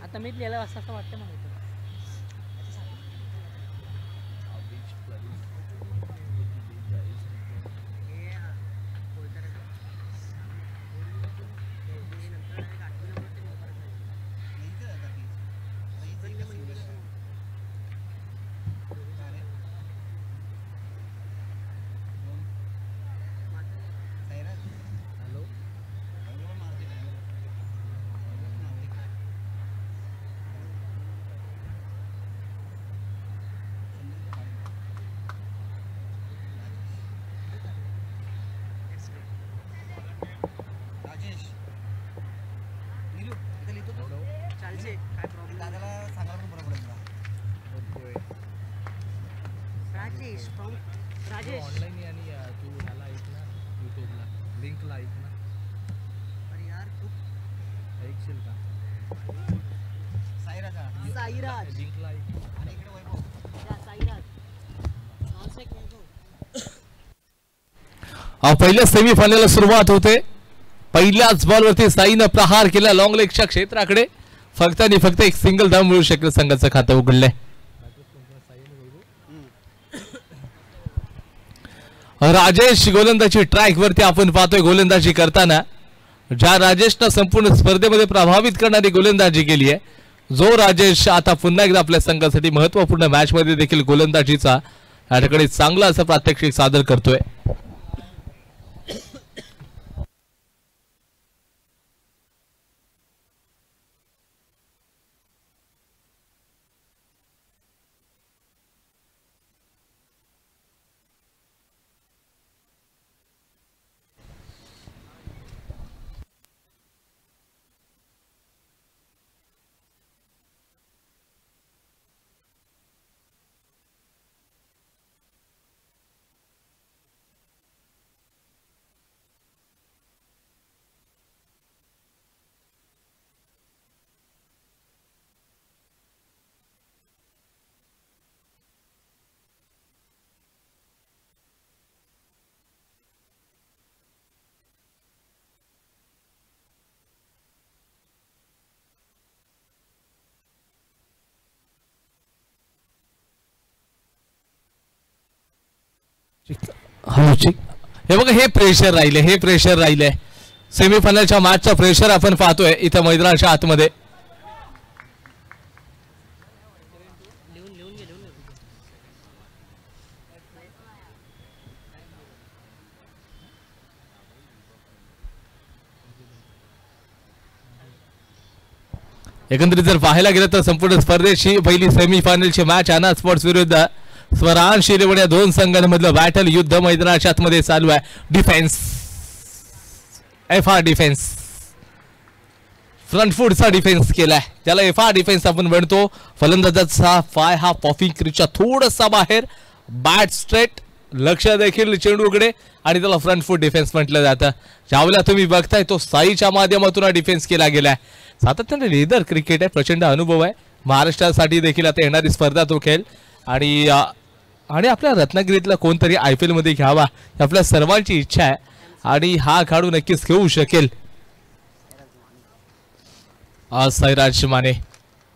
आता मी लिहिलं असं वाटतं मला. पहिल्या सेमीफायनलला सुरुवात होते. पहिल्याच बॉलवरती साईनं प्रहार केला लॉंग लेगच्या क्षेत्राकडे. फक्त आणि फक्त एक सिंगल धाव मिळू शकेल संघाचं खातं उघडलंय. राजेश गोलंदाजी ट्रॅक वरती आपण पाहतोय गोलंदाजी करताना. ज्या राजेशनं संपूर्ण स्पर्धेमध्ये प्रभावित करणारी गोलंदाजी केली आहे, जो राजेश आता पुन्हा एकदा आपल्या संघासाठी महत्वपूर्ण मॅच मध्ये देखील गोलंदाजीचा या ठिकाणी चांगला असं प्रात्यक्षिक सादर करतोय. हे बघा, हे प्रेशर राहिले सेमीफायनलच्या मॅचचा प्रेशर आपण पाहतोय इथं मैदानाच्या आतमध्ये. एकंदरीत जर पाहायला गेलं तर संपूर्ण स्पर्धेची पहिली सेमीफायनलची मॅच आना स्पोर्ट्स विरुद्ध स्वरांश इलेव्हन या दोन संघांमधलं बॅटल युद्ध मैदानाच्या आतमध्ये चालू आहे. डिफेन्स, एफआर डिफेन्स, फ्रंट फूटचा डिफेन्स केलाय, त्याला एफआर डिफेन्स आपण म्हणतो. फलंदाजाचा पाय हा पॉपिंग क्रीजच्या थोडासा बाहेर, बॅट स्ट्रेट, लक्ष देखील चेंडूकडे, आणि त्याला फ्रंट फूट डिफेन्स म्हटलं जातं. ज्यावेळेला तुम्ही बघताय तो साईच्या माध्यमातून डिफेन्स केला गेलाय. सातत्याने लेदर क्रिकेट आहे, प्रचंड अनुभव आहे. महाराष्ट्रासाठी देखील आता येणारी स्पर्धा तो खेळ आणि आपल्या रत्नागिरीतला कोणतरी IPL मध्ये घ्यावा ही आपल्या सर्वांची इच्छा आहे आणि हा खेळाडू नक्कीच घेऊ शकेल. साईराज माने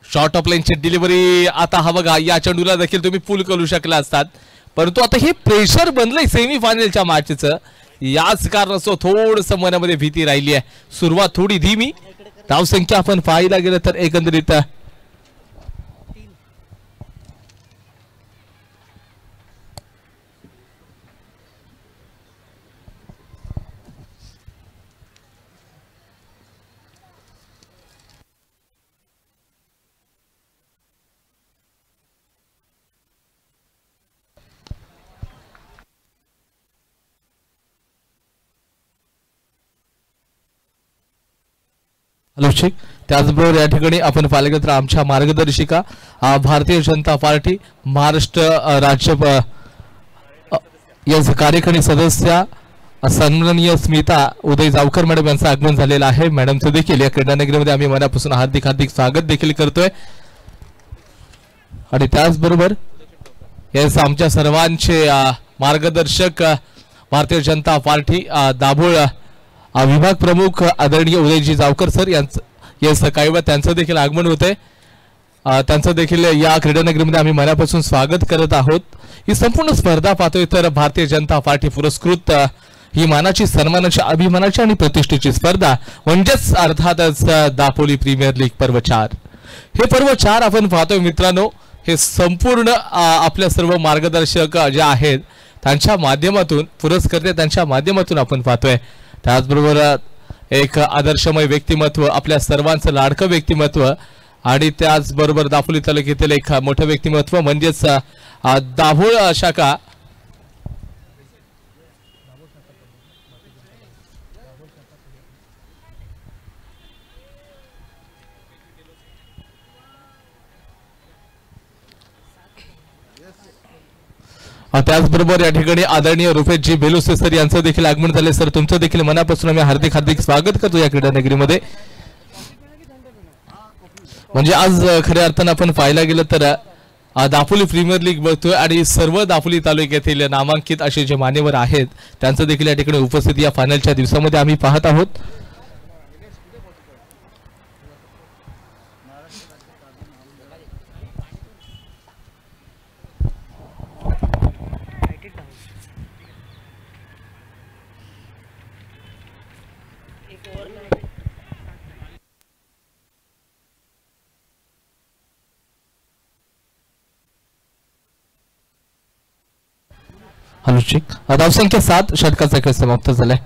शॉर्ट ऑफ लाईनची डिलिव्हरी. आता हा बघा, या चेंडूला देखील तुम्ही पुल करू शकला असतात, परंतु आता हे प्रेशर बनलंय सेमीफायनलच्या मॅचचं. याच कारणास्तव थोडंसं मनामध्ये भीती राहिली आहे. सुरुवात थोडी धीमी, धावसंख्या आपण पाहायला गेलं तर एकंदरीत हॅलो. त्याचबरोबर या ठिकाणी आपण पाहिलं गेलं तर आमच्या मार्गदर्शिका भारतीय जनता पार्टी महाराष्ट्र राज्य या कार्यकारिणी सदस्य सन्माननीय स्मिता उदय जावकर मॅडम यांचं आगमन झालेलं आहे. मॅडमचं देखील या क्रीडानगरीमध्ये आम्ही मनापासून हार्दिक स्वागत देखील करतोय. आणि त्याचबरोबर याच आमच्या सर्वांचे मार्गदर्शक भारतीय जनता पार्टी दाभोळ विभाग प्रमुख आदरणीय उदयजी जावकर सर यांचं या सकाळी व त्यांचं देखील आगमन होते. त्यांचं देखील या क्रीडानगरीमध्ये आम्ही मनापासून स्वागत करत आहोत. ही संपूर्ण स्पर्धा पाहतोय तर भारतीय जनता पार्टी पुरस्कृत ही मानाची सन्मानाची अभिमानाची आणि प्रतिष्ठेची स्पर्धा म्हणजेच अर्थातच दापोली प्रीमियर लीग पर्व 4. हे पर्व 4 आपण पाहतोय मित्रांनो. हे संपूर्ण आपल्या सर्व मार्गदर्शक जे आहेत त्यांच्या माध्यमातून पुरस्कर्ते त्यांच्या माध्यमातून आपण पाहतोय. त्याचबरोबर एक आदर्शमय व्यक्तिमत्व आपल्या सर्वांचं लाडकं व्यक्तिमत्व आणि त्याचबरोबर दापोली तालुक्यातील एक मोठं व्यक्तिमत्व म्हणजेच दाभोळ शाखा त्याचबरोबर या ठिकाणी आदरणीय रुपेशजी बेलुसे सर यांचं देखील आगमन झाले. सर तुमचं देखील मनापासून आम्ही हार्दिक स्वागत करतो या क्रीडानगरीमध्ये. म्हणजे आज खऱ्या अर्थानं आपण पाहायला गेलं तर दापोली प्रीमियर लीग बघतोय आणि सर्व दापोली तालुक्यातील नामांकित असे जे मान्यवर आहेत त्यांचं देखील या ठिकाणी उपस्थिती या फायनलच्या दिवसामध्ये आम्ही पाहत आहोत. अनुचिक धावसंख्या 7 षटकाचा खेळ समाप्त झालाय.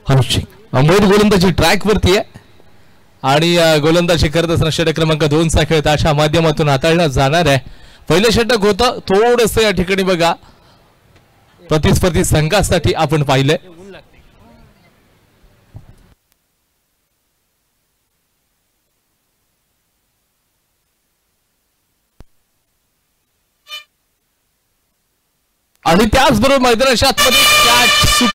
अनुचिक मोहित गोलंदाजी ट्रॅक वरती आहे आणि गोलंदाजी करत असताना षटक क्रमांक 2 चा खेळ त्याच्या माध्यमातून हाताळला जाणार आहे. पहिले षटक होतं थोडस या ठिकाणी बघा प्रतिस्पर्धी संघासाठी आपण पाहिलंय. आणि त्याचबरोबर मैदानाच्या आतमध्ये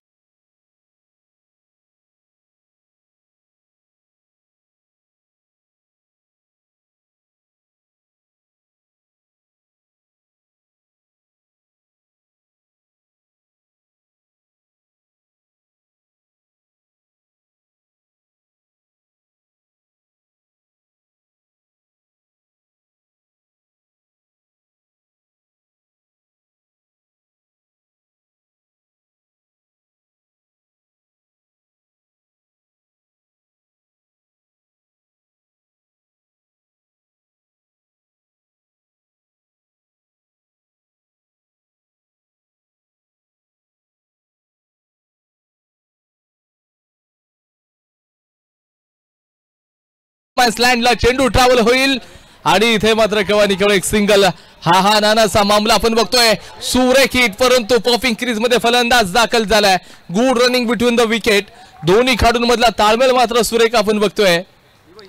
कॅच लँडला चेंडू ट्रॅव्हल होईल आणि इथे मात्र केवळ एक सिंगल हा नानासा मामला आपण बघतोय. सुरेखित परंतु पॉपिंग क्रीज मध्ये फलंदाज दाखल झालाय. Good running between the wicket. दोन्ही खेळाडूंमधला ताळमेळ मात्र सुरेख आपण बघतोय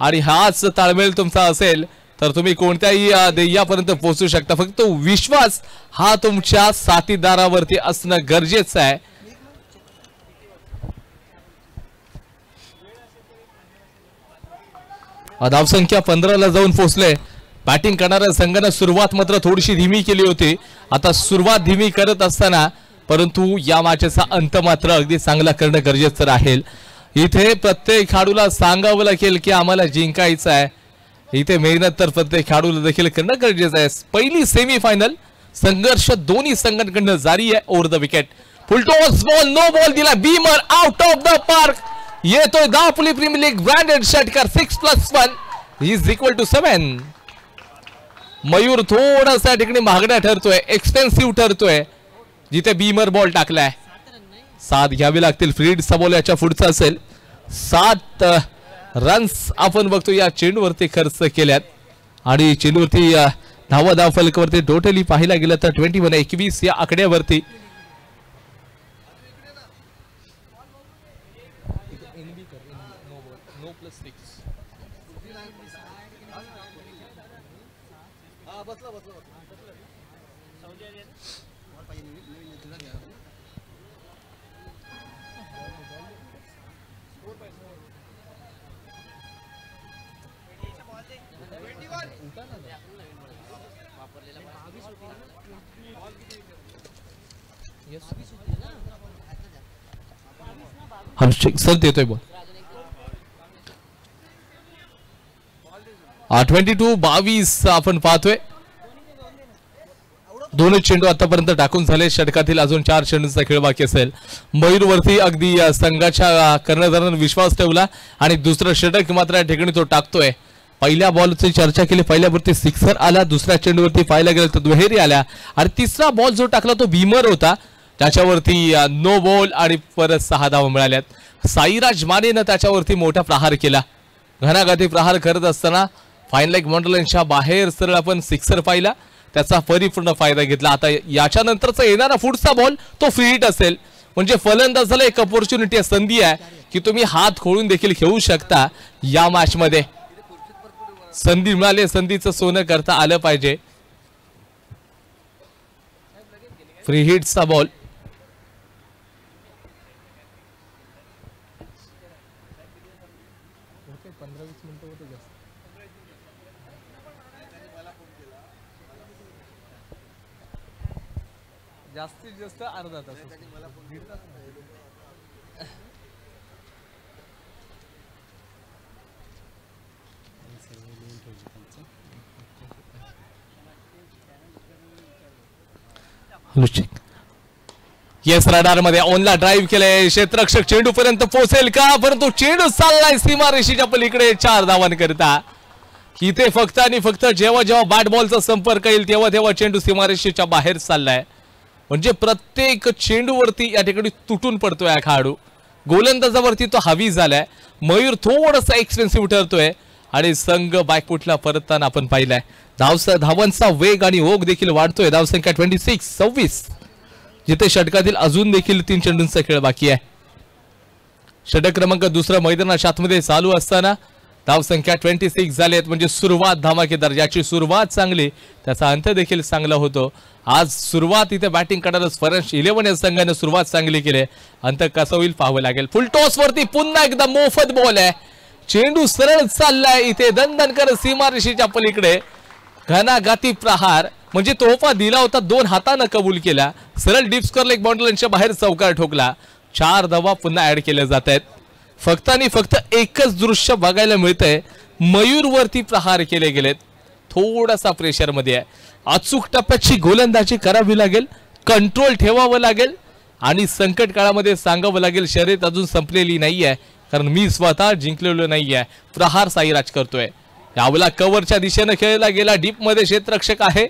आणि हाच ताळमेळ तुमचा असेल तर तुम्ही कोणत्याही ध्येयापर्यंत पोहोचू शकता. फक्त विश्वास हा तुमच्या साथीदारावरती असणं गरजेचं आहे. धावसंख्या 15 ला जाऊन पोहोचले. बॅटिंग करणाऱ्या संघाने सुरुवात मात्र थोडीशी धीमी केली होती. आता सुरुवात धीमी करत असताना परंतु या मॅचचा अंत मात्र अगदी चांगला करणं गरजेचं राहील. इथे प्रत्येक खेळाडूला सांगावं लागेल की आम्हाला जिंकायचं आहे. इथे मेहनत तर प्रत्येक खेळाडूला देखील करणं गरजेचं आहे. पहिली सेमीफायनल संघर्ष दोन्ही संघांकडून जारी आहे. Over the wicket full toss ball no ball दिला. Beamer out of the park. येतोय दापोली प्रीमियर लीग ब्रँडेड षटकार 6+1 इज इक्वल टू 7. मयूर थोडासा ठिकाणी महागडा ठरतोय एक्सपेन्सिव्ह ठरतोय जिथे बीमर बॉल टाकलाय. 7 घ्यावे लागतील. फ्रीडचा बॉल याच्या पुढचा असेल. 7 रन्स आपण बघतो या चेंडूवरती खर्च केल्यात आणि चेंडूवरती धाव फलकावरती टोटली पाहायला गेलं तर 21 या आकड्यावरती सर देतोय बॉल 22 आपण पाहतोय. दोनच चेंडू आतापर्यंत टाकून झाले. षटकातील अजून 4 चेंडूंचा खेळ बाकी असेल. मयूरवरती अगदी संघाच्या कर्णधारानं विश्वास ठेवला आणि दुसरं षटक मात्र या ठिकाणी तो टाकतोय. पहिल्या बॉलची चर्चा केली. पहिल्यावरती सिक्सर आला, दुसऱ्या चेंडूवरती पाहायला गेलं तर दुहेरी आल्या आणि तिसरा बॉल जो टाकला तो भीमर होता, त्याच्यावरती नो बॉल आणि परत 6 धावा मिळाल्यात. साईराज मानेनं त्याच्यावरती मोठा प्रहार केला. घणाघाती प्रहार करत असताना फाईन लेग बाउंड्रीच्या बाहेर सरळ आपण सिक्सर पाहिला, त्याचा परिपूर्ण फायदा घेतला. आता याच्यानंतरचा येणारा पुढचा बॉल तो फ्री हिट असेल, म्हणजे फलंदाजाला एक अपॉर्च्युनिटी संधी आहे की तुम्ही हात खोळून देखील खेळू शकता. या मॅच मध्ये संधी मिळाली, संधीचं सोनं करता आलं पाहिजे. फ्री हिटचा बॉल जास्तीत जास्त अर्धा तास. येस, रडार मध्ये ऑनला ड्राईव्ह केलंय. क्षेत्ररक्षक चेंडू पर्यंत पोहोचेल का, परंतु चेंडू चाललाय सीमारेषेच्या पलीकडे 4 धावांकरिता. इथे फक्त आणि फक्त जेव्हा जेव्हा बॅट बॉलचा संपर्क येईल तेव्हा तेव्हा चेंडू सीमारेषेच्या बाहेर चाललाय. म्हणजे प्रत्येक चेंडूवरती या ठिकाणी तुटून पडतोय हा खेळाडू. गोलंदाजावरती तो हावी झालाय. मयूर थोडासा एक्सपेन्सिव्ह ठरतोय आणि संघ बॅकफुटला परतताना आपण पाहिलाय. धावांचा वेग आणि ओघ देखील वाढतोय. धावसंख्या 26. जिथे षटकातील अजून देखील 3 चेंडूंचा खेळ बाकी आहे. षटक क्रमांक दुसरा मैदानाच्या आतमध्ये चालू असताना धावसंख्या 26 झालेत. म्हणजे सुरुवात धमाकेदार. ज्याची सुरुवात चांगली त्याचा अंत देखील चांगला होतो. आज सुरुवात इथे बॅटिंग करणारच फरश 11 या संघाने सुरुवात चांगली केली. अंत कसं होईल पाहावं लागेल. फुल टॉस वरती पुन्हा एकदा मोफत बॉल आहे. चेंडू सरळ चाललाय इथे दणदणकर सीमारेषेच्या पलीकडे. घणाघाती प्रहार, म्हणजे तोफा दिला होता 2 हातानं कबूल केला. सरळ डीप स्क्वेअर लेग बाउंड्रीच्या बाहेर चौकार ठोकला. 4 धावा पुन्हा ऍड केल्या जात आहेत. फक्त आणि फक्त एकच दृश्य बघायला मिळतंय. मयूर वरती प्रहार केले गेलेत. थोडासा प्रेशर मध्ये आहे. अचूक टप्प्याची गोलंदाजी करावी लागेल, कंट्रोल ठेवावं लागेल आणि संकट काळामध्ये सांगावं लागेल शर्यत अजून संपलेली नाहीये, कारण मी स्वतः जिंकलेलो नाहीये. प्रहार साईराज करतोय. यावला कव्हरच्या दिशेने खेळला गेला. डीप मध्ये क्षेत्ररक्षक आहे.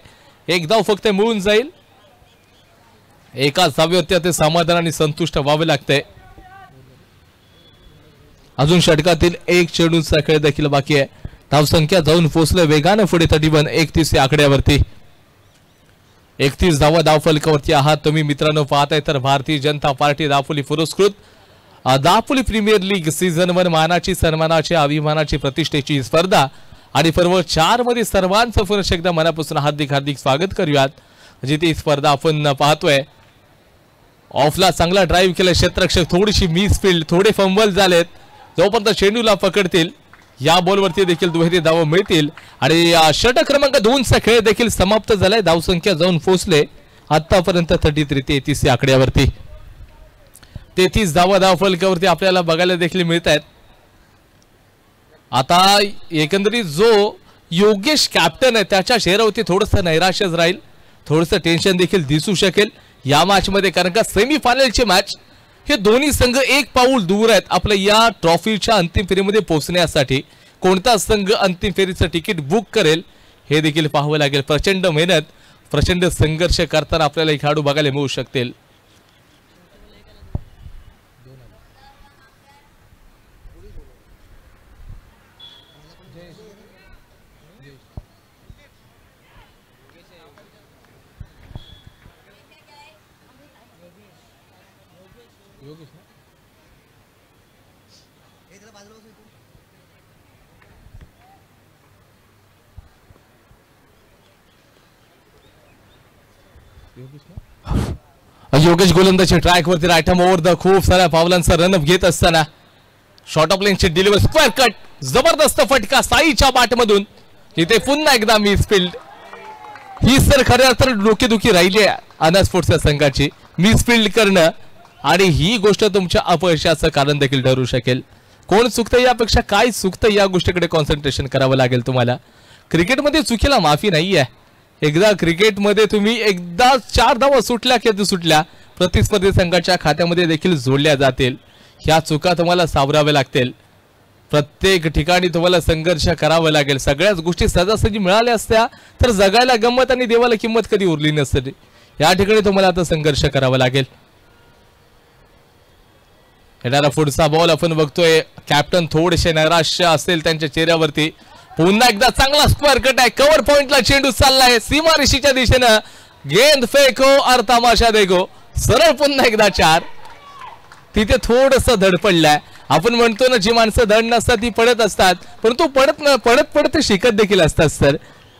एक धाव फक्त मिळून जाईल. एका धावेवरती ते समाधान आणि संतुष्ट व्हावं लागतंय. अजून षटकातील 1 चेंडूंचा खेळ देखील बाकी आहे. धावसंख्या जाऊन पोहोचले वेगाने पुढे 31 या आकड्यावरती. 31 धावा धावफलकावरती आहात तुम्ही मित्रांनो. पाहताय तर भारतीय जनता पार्टी दापोली पुरस्कृत दापोली प्रीमियर लीग सीझन 1 मानाची, सन्मानाची, अभिमानाची, प्रतिष्ठेची स्पर्धा आणि पर्व 4 मध्ये सर्वांचं पुन्हा एकदा मनापासून हार्दिक स्वागत करूयात. जिथे स्पर्धा आपण पाहतोय. ऑफला चांगला ड्राईव्ह केला क्षेत्ररक्षक. थोडीशी मिस फील्ड, थोडे फंबल झालेत. जोपर्यंत चेंडूला पकडतील या बॉलवरती देखील दुहेरी धावा मिळतील आणि षटक क्रमांक 2चा खेळ देखील समाप्त झालाय. धावसंख्या जाऊन पोहोचले आतापर्यंत 33 या आकड्यावरती. 33 धावा धावफलकावरती आपल्याला बघायला देखील मिळत आहेत. आता एकंदरीत जो योगेश कॅप्टन आहे त्याच्या चेहऱ्यावरती थोडंसं नैराश्यच राहील, थोडंसं टेन्शन देखील दिसू शकेल या मॅच मध्ये, कारण का सेमी फायनलची मॅच हे दोन्ही संघ एक पाऊल दूर आहेत आपल्या या ट्रॉफीच्या अंतिम फेरीमध्ये पोहोचण्यासाठी. कोणता संघ अंतिम फेरीचं तिकीट बुक करेल हे देखील पाहावं लागेल. प्रचंड मेहनत, प्रचंड संघर्ष करताना आपल्याला खेळाडू बघायला मिळू शकतील. योगेश गोलंदाजी ट्रॅक वरती राईट हँड ओव्हर द खूप साऱ्या पावलांचा रनअप घेत असताना शॉर्ट ऑफ लेनची डिलिव्हरी स्क्वेअर कट जबरदस्त फटका साईच्या बाटमधून इथे पुन्हा एकदा मिस फील्ड ही सर खऱ्या अर्थाने डोकेदुखी राहिली आहे अनाथ स्पोर्ट्सच्या संघाची मिस फील्ड करणं आणि ही गोष्ट तुमच्या अपयशाचं कारण देखील ठरू शकेल. कोण चुकतं यापेक्षा काय चुकतं या गोष्टीकडे कॉन्सन्ट्रेशन करावं लागेल तुम्हाला. क्रिकेटमध्ये चुकीला माफी नाही आहे. एकदा क्रिकेटमध्ये तुम्ही एकदा 4 धावा सुटल्या की सुटल्या प्रतिस्पर्धी संघाच्या खात्यामध्ये देखील जोडल्या जातील. ह्या चुका तुम्हाला सावराव्या लागतील. प्रत्येक ठिकाणी तुम्हाला संघर्ष करावा लागेल. सगळ्याच गोष्टी सहजासहजी मिळाल्या असत्या तर जगायला गंमत आणि देवाला किंमत कधी उरली नसते. या ठिकाणी तुम्हाला आता संघर्ष करावा लागेल. येणारा पुढचा बॉल आपण बघतोय. कॅप्टन थोडेसे नैराश्य असेल त्यांच्या चेहऱ्यावरती. पुन्हा एकदा चांगला स्क्वेअर कट आहे. कव्हर पॉइंटला चेंडू चाललाय सीमारेषेच्या दिशेनं. गेंद फेको और तमाशा देखो. सरळ पुन्हा एकदा 4. तिथे थोडस धड पडलाय. आपण म्हणतो ना जी माणसं धड नसतात ती पडत असतात परंतु पडत शिकत देखील असतात सर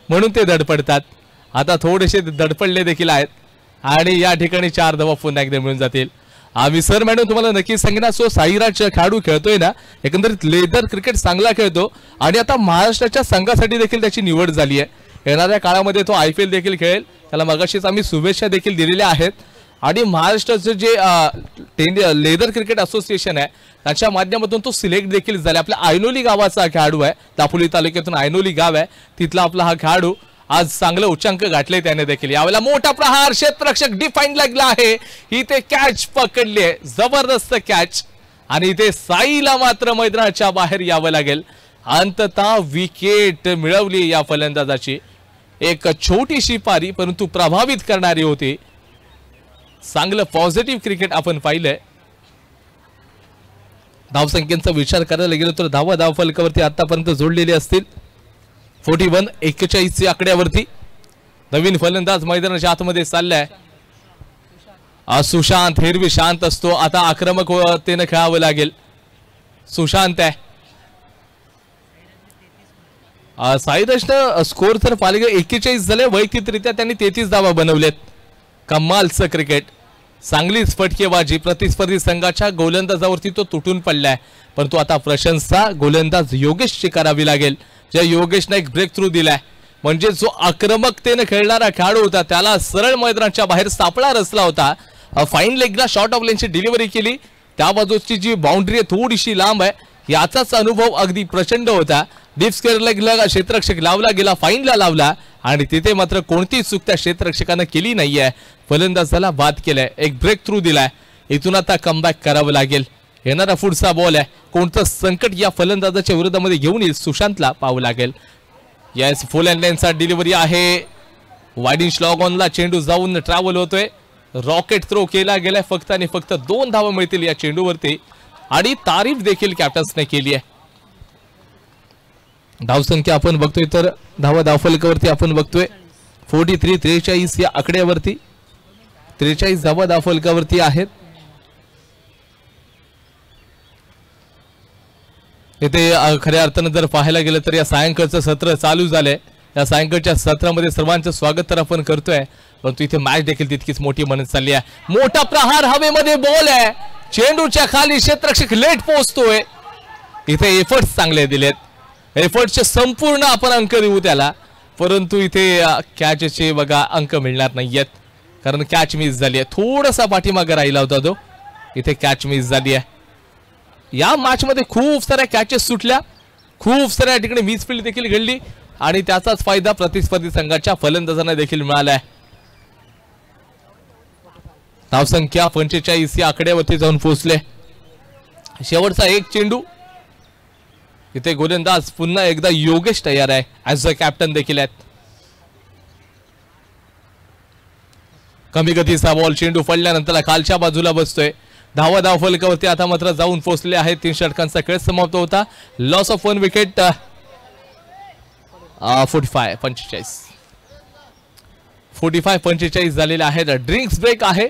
म्हणून ते धड पडतात. आता थोडेसे धडपडले देखील आहेत आणि या ठिकाणी 4 धावा पुन्हा एकदा मिळून जातील. आम्ही सर मॅडम तुम्हाला नक्की सांगेन सो साईराज खेळाडू खेळतोय ना एकंदरीत लेदर क्रिकेट चांगला खेळतो आणि आता महाराष्ट्राच्या संघासाठी देखील त्याची निवड झाली आहे. येणाऱ्या काळामध्ये तो IPL देखील खेळेल. त्याला मगाशीच आम्ही शुभेच्छा देखील दिलेल्या आहेत आणि महाराष्ट्राचं जे लेदर क्रिकेट असोसिएशन आहे त्याच्या माध्यमातून तो सिलेक्ट देखील झाला. आपल्या ऐनोली गावाचा खेळाडू आहे. दापोली तालुक्यातून ऐनोली गाव आहे तिथला आपला हा खेळाडू आज चांगले उच्चांक गाठले त्याने देखील. यावेळेला मोठा प्रहार क्षेत्ररक्षक डिफाईन लागला आहे. इथे कॅच पकडली आहे जबरदस्त कॅच आणि इथे साईला मात्र मैदानाच्या बाहेर यावं लागेल. अंततः विकेट मिळवली या फलंदाजाची. एक छोटीशी पारी परंतु प्रभावित करणारी होती. चांगलं पॉझिटिव्ह क्रिकेट आपण पाहिलंय. धावसंख्येचा विचार करायला गेलो तर धाव फलकावरती आतापर्यंत जोडलेले असतील 41 आकड्यावरती. नवीन फलंदाज मैदानाच्या आतमध्ये चाललाय. सुशांत हेरवी शांत असतो. आता आक्रमकतेने खेळावं लागेल. सुशांत आहे. साईराजनं स्कोर तर पालिका 41 झाले. वैयक्तिकरित्या त्यांनी 33 धावा बनवलेत. कमालचं क्रिकेट. चांगलीच फटकेबाजी. प्रतिस्पर्धी संघाच्या गोलंदाजावरती तो तुटून पडलाय परंतु आता प्रशंसा गोलंदाज योगेशची करावी लागेल. ज्या योगेशने एक ब्रेक थ्रू दिलाय म्हणजे जो आक्रमकतेने खेळणारा खेळाडू होता त्याला सरळ मैदानाच्या बाहेर सापळा रचला होता. फाईन लेगला शॉर्ट ऑफ लेनची डिलिव्हरी केली. त्या बाजूची जी बाउंड्री आहे थोडीशी लांब आहे. याचाच अनुभव अगदी प्रचंड होता. डीप स्क्वेअर लेगला क्षेत्ररक्षक लावला गेला. फाईनला लावला आणि तिथे मात्र कोणतीही चूक त्या क्षेत्ररक्षकानं केली नाहीये. फलंदाजाला बाद केलाय. एक ब्रेक थ्रू दिलाय. इथून आता कमबॅक करावं लागेल. येणारा पुढचा बॉल आहे. कोणतं संकट या फलंदाजाच्या विरोधामध्ये घेऊन येईल सुशांतला पाहावं लागेल. यस फुल अँड लेनचा डिलिव्हरी आहे. वाईडिंग स्लॉग ऑनला चेंडू जाऊन ट्रॅव्हल होतोय. रॉकेट थ्रो केला गेलाय. फक्त आणि फक्त 2 धावा मिळतील या चेंडूवरती आणि तारीफ देखील कॅप्टन्सने केली आहे. धावसंख्या आपण बघतोय तर धावफलकावरती आपण बघतोय 43 या आकड्यावरती 43 धावा धावफलकावरती आहेत. इथे खऱ्या अर्थानं जर पाहायला गेलं तर या सायंकाळचं सत्र चालू झालंय. या सायंकाळच्या सत्रामध्ये सर्वांचं स्वागत तर आपण करतोय परंतु इथे मॅच देखील तितकीच मोठी बनत चालली आहे. मोठा प्रहार हवेमध्ये बॉल आहे. चेंडूच्या खाली क्षेत्ररक्षक लेट पोहोचतोय. इथे एफर्ट्स चांगले दिलेत. एफर्ट्सचे संपूर्ण आपण अंक देऊ त्याला परंतु इथे कॅचचे बघा अंक मिळणार नाहीयेत कारण कॅच मिस झाली आहे. थोडासा पाठीमागे राहिला होता तो. इथे कॅच मिस झाली आहे. या मॅच मध्ये खूप साऱ्या कॅचेस सुटल्या. खूप साऱ्या ठिकाणी मिस फील्ड देखील घडली आणि त्याचाच फायदा प्रतिस्पर्धी संघाच्या फलंदाजांना देखील मिळालाय. धावसंख्या 45 या आकड्यावरती जाऊन पोहोचले. शेवटचा एक चेंडू. इथे गोलंदाज पुन्हा एकदा योगेश तयार आहे. ऍज अ कॅप्टन देखील आहेत. कमी गतीचा बॉल. चेंडू पडल्यानंतर खालच्या बाजूला बसतोय. धाव फलकावरती आता मात्र जाऊन पोहोचले आहेत. 3 षटकांचा खेळ समाप्त होता. Loss of 1 wicket. 45 झालेले आहेत. ड्रिंक्स ब्रेक आहे.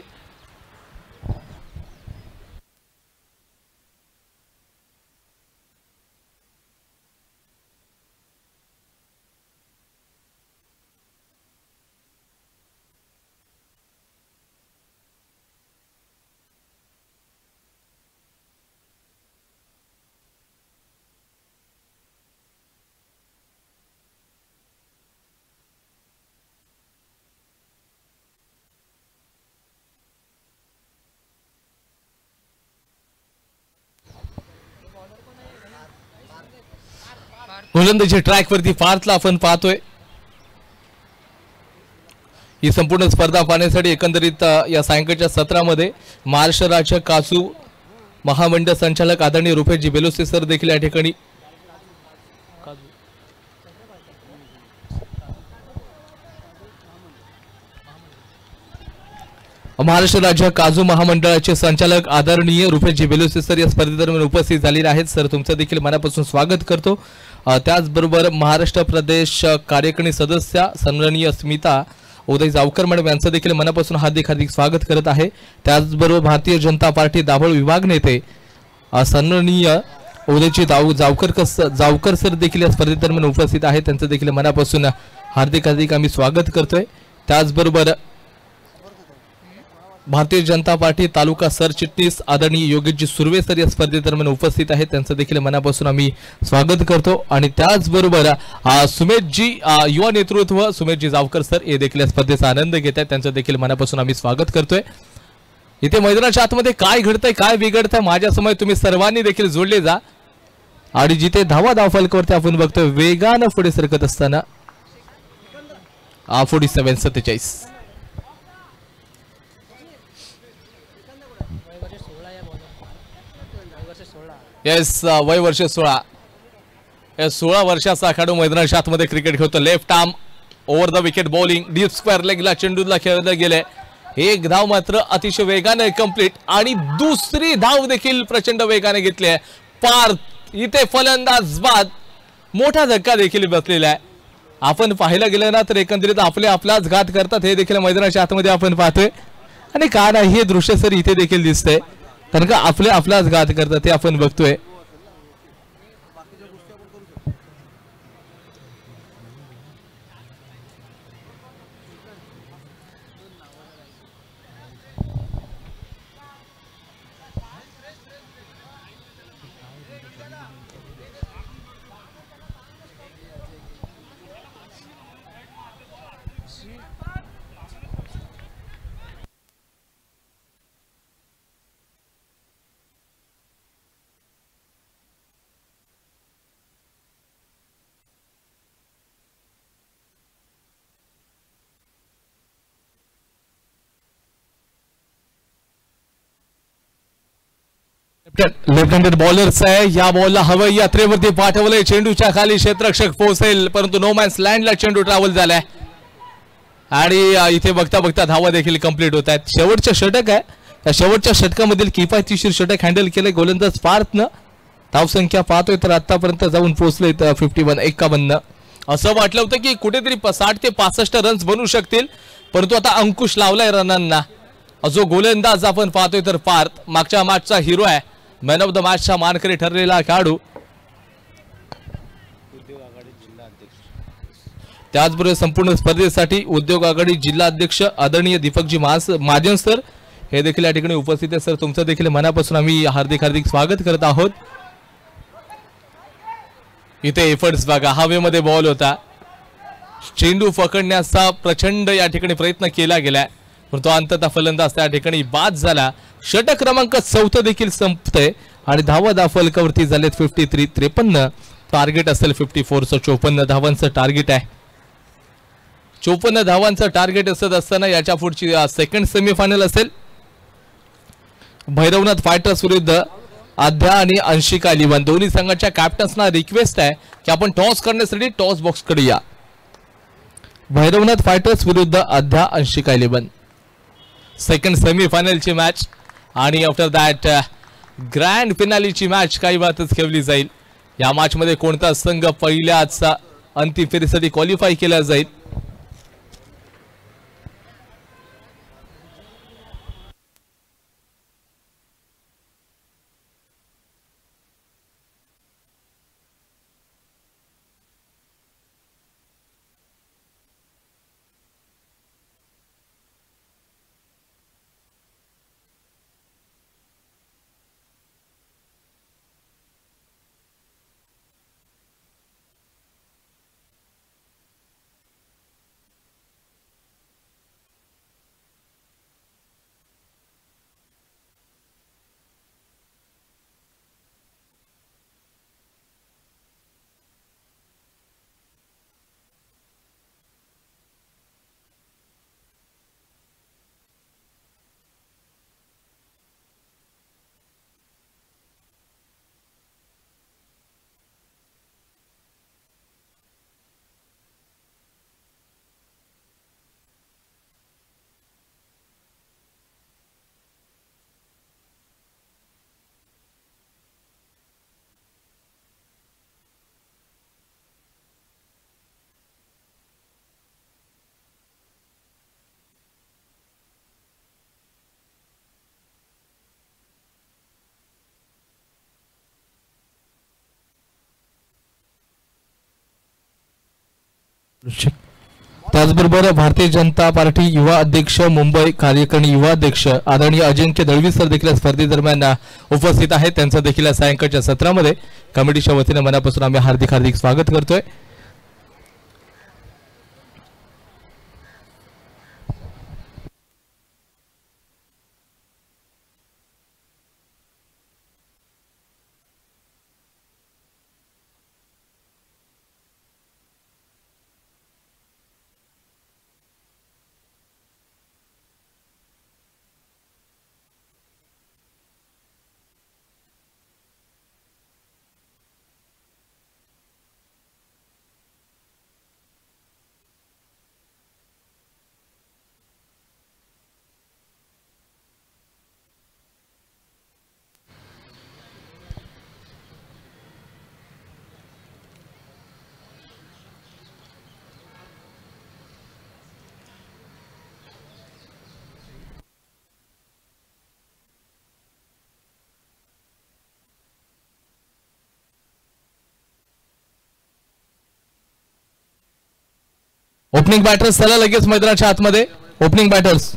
गोलंदाजी ट्रॅक वरती पार्थला आपण पाहतोय. ही संपूर्ण स्पर्धा पाहण्यासाठी एकंदरीत या सायंकाळच्या सत्रामध्ये महाराष्ट्र राज्य काजू महामंडळ संचालक आदरणीय रुपेशजी बेलोसे सर देखील या ठिकाणी महाराष्ट्र राज्य काजू महामंडळाचे संचालक आदरणीय रुपेशजी बेलोसे सर या स्पर्धेदरम्यान उपस्थित झालेले आहेत. सर तुमचं देखील मनापासून स्वागत करतो. त्याचबरोबर महाराष्ट्र प्रदेश कार्यकारिणी सदस्य सन्माननीय स्मिता उदय जावकर मॅडम यांचं देखील मनापासून हार्दिक स्वागत करत आहे. त्याचबरोबर भारतीय जनता पार्टी दाभोळ विभाग नेते सन्माननीय उदयजी जावकर सर देखील या स्पर्धेदरम्यान उपस्थित आहेत. त्यांचं देखील मनापासून हार्दिक आम्ही स्वागत करतोय. त्याचबरोबर भारतीय जनता पार्टी तालुका सरचिटणीस आदरणीय योगेशजी सुर्वे सर या स्पर्धेदरम्यान उपस्थित आहेत. त्यांचं देखील मनापासून आम्ही स्वागत करतो. आणि त्याचबरोबर सुमेशजी युवा नेतृत्व सुमेशजी जावकर सर हे देखील या स्पर्धेचा आनंद घेत आहेत. त्यांचं देखील मनापासून आम्ही स्वागत करतोय. इथे मैदानाच्या आतमध्ये काय घडतंय काय बिघडतंय माझ्यासमोर तुम्ही सर्वांनी देखील जोडले जा. आणि जिथे धाव फलकावरती आपण बघतोय वेगानं पुढे सरकत असताना 47-47 येस वय वर्ष 16 या 16 वर्षाचा खेळाडू मैदानाच्या आतमध्ये क्रिकेट खेळतो. Left arm over the wicket bowling deep square लेगला चेंडूला खेळलं गेले. एक धाव मात्र अतिशय वेगाने कंप्लीट आणि दुसरी धाव देखील प्रचंड वेगाने घेतली आहे. पार्थ इथे फलंदाज बाद मोठा धक्का देखील बसलेला आहे. आपण पाहायला गेलं ना तर एकंदरीत आपलाच घात करतात हे देखील मैदानाच्या आतमध्ये आपण पाहतोय. आणि का नाही हे दृश्य सर इथे देखील दिसतंय कारण का आपलाच घात करतात ते आपण बघतोय. लेफ्ट हँडेड बॉलर्स आहे. या बॉलला हवाई यात्रेवरती पाठवलंय. चेंडूच्या खाली क्षेत्ररक्षक पोहोचेल परंतु नो मॅन्स लँडला चेंडू ट्रॅव्हल झालाय आणि इथे बघता धावा देखील कंप्लीट होत आहेत. शेवटचं षटक आहे. या शेवटच्या षटकामधील किफायतशीर षटक हँडल केले गोलंदाज पार्थनं. धावसंख्या पाहतोय तर आतापर्यंत जाऊन पोहोचले 51. असं वाटलं होतं की कुठेतरी 60 ते 65 रन्स बनू शकतील परंतु आता अंकुश लावलाय रनांना. जो गोलंदाज आपण पाहतोय तर पार्थ मागच्या मॅचचा हिरो आहे. मॅन ऑफ द मॅचचा मानकरी ठरलेला खेळाडू. त्याचबरोबर संपूर्ण स्पर्धेसाठी उद्योग आघाडी जिल्हा अध्यक्ष आदरणीय दीपकजी महाजन सर हे देखील या ठिकाणी उपस्थित आहे. सर तुमचं देखील मनापासून आम्ही हार्दिक स्वागत करत आहोत. इथे एफर्ट्स बघा हवेमध्ये बॉल होता. चेंडू पकडण्याचा प्रचंड या ठिकाणी प्रयत्न केला गेलाय परंतु अंततः फलंदाज त्या ठिकाणी बाद झाला. षटक क्रमांक 14 देखील संपतंय आणि धावा फलकावरती झालेत 53. टार्गेट असेल 54चं 54 धावांचं टार्गेट आहे. 54 धावांचं टार्गेट असत असताना याच्या पुढची सेकंड सेमीफायनल असेल. भैरवनाथ फायटर्स विरुद्ध आध्या आणि अंशिका लिवन दोन्ही संघाच्या कॅप्टन्सना रिक्वेस्ट आहे की आपण टॉस करण्यासाठी टॉस बॉक्स कडे या. भैरवनाथ फायटर्स विरुद्ध आध्या अंशिका लिवन सेकंड सेमीफायनलची मॅच आणि आफ्टर दॅट ग्रँड फिनालीची मॅच काही वेळातच खेळली जाईल. या मॅच मध्ये कोणता संघ पहिल्याच अंतिम फेरीसाठी क्वालिफाय केला जाईल. त्याचबरोबर भारतीय जनता पार्टी युवा अध्यक्ष मुंबई कार्यकारिणी युवा अध्यक्ष आदरणीय अजिंक्य दळवी सर देखील स्पर्धेदरम्यान उपस्थित आहेत. त्यांचं देखील सायंकाळच्या सत्रामध्ये कमिटीच्या वतीने मनापासून आम्ही हार्दिक स्वागत करतोय. ओपनिंग बॅटर्स चला लगेच मैदानाच्या आतमध्ये. ओपनिंग बॅटर्स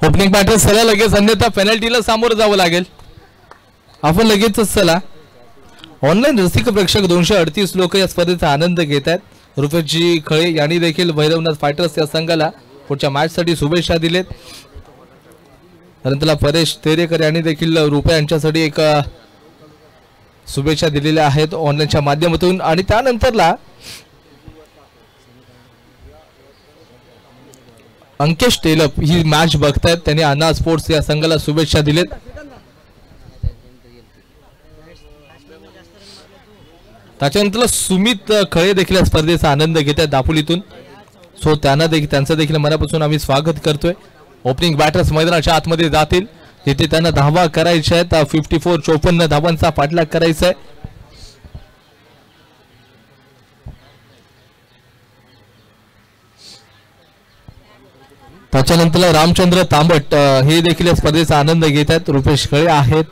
ओपनिंग बॅटर्स चला लगेच, अन्यथा पेनल्टीला सामोरं जावं लागेल. आपण लगेचच चला. ऑनलाईन रसिक प्रेक्षक 238 लोक या स्पर्धेचा आनंद घेत आहेत. रुपेशजी खळे यांनी देखील भैरवनाथ फायटर्स या संघाला पुढच्या मॅचसाठी शुभेच्छा दिलेत. परंतु परेश तेरेकर यांनी देखील रुपे यांच्यासाठी एक शुभेच्छा दिलेल्या आहेत ऑनलाईनच्या माध्यमातून. आणि त्यानंतरला अंकेश टेलप ही मॅच बघतायत, त्यांनी अन्ना स्पोर्ट्स या संघाला शुभेच्छा दिलेत. त्याच्यानंतर सुमित खळे देखील स्पर्धेचा आनंद घेत आहेत दापोलीतून. सो त्यांचं देखील मनापासून आम्ही स्वागत करतोय. ओपनिंग बॅटर्स मैदानाच्या आतमध्ये जातील, तिथे त्यांना धावा करायच्या आहेत. 54 धावांचा पाठलाग करायचा आहे. त्याच्यानंतर रामचंद्र तांबट हे देखील स्पर्धेचा आनंद घेत आहेत. रुपेश खळे आहेत.